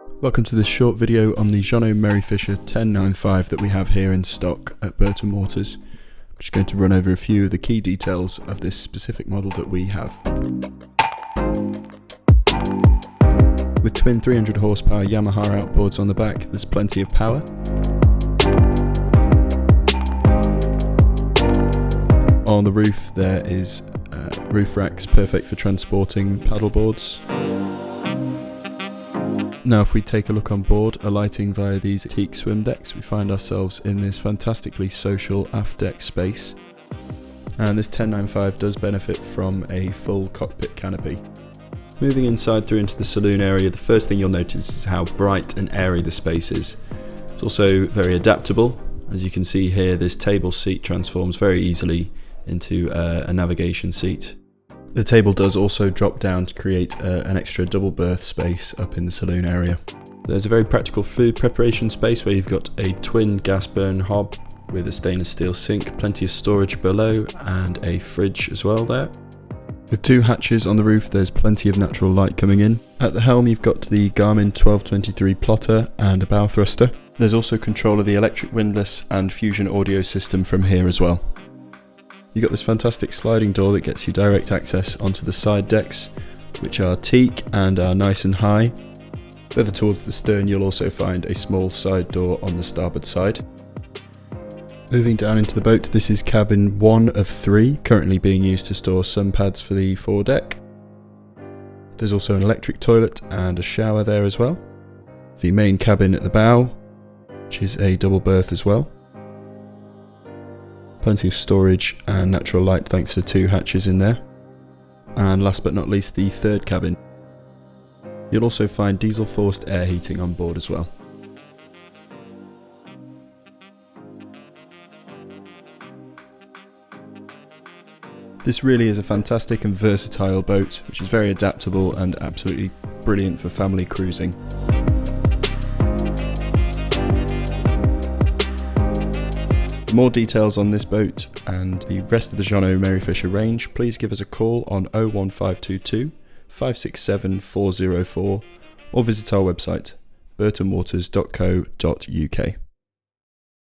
Welcome to this short video on the Jeanneau Merry Fisher 1095 that we have here in stock at Burton Waters. I'm just going to run over a few of the key details of this specific model that we have. With twin 300 horsepower Yamaha outboards on the back, there's plenty of power. On the roof there is roof racks perfect for transporting paddleboards. Now if we take a look on board, alighting via these teak swim decks, we find ourselves in this fantastically social aft deck space. And this 1095 does benefit from a full cockpit canopy. Moving inside through into the saloon area, the first thing you'll notice is how bright and airy the space is. It's also very adaptable. As you can see here, this table seat transforms very easily into a navigation seat. The table does also drop down to create an extra double berth space up in the saloon area. There's a very practical food preparation space where you've got a twin gas burn hob with a stainless steel sink, plenty of storage below and a fridge as well there. With two hatches on the roof, there's plenty of natural light coming in. At the helm you've got the Garmin 1223 plotter and a bow thruster. There's also control of the electric windlass and Fusion audio system from here as well. You've got this fantastic sliding door that gets you direct access onto the side decks, which are teak and are nice and high. Further towards the stern you'll also find a small side door on the starboard side. Moving down into the boat, this is cabin 1 of 3, currently being used to store sun pads for the foredeck. There's also an electric toilet and a shower there as well. The main cabin at the bow, which is a double berth as well. Plenty of storage and natural light thanks to two hatches in there. And last but not least, the third cabin. You'll also find diesel forced air heating on board as well. This really is a fantastic and versatile boat, which is very adaptable and absolutely brilliant for family cruising. For more details on this boat and the rest of the Jeanneau Merry Fisher range, please give us a call on 01522 567 404 or visit our website burtonwaters.co.uk.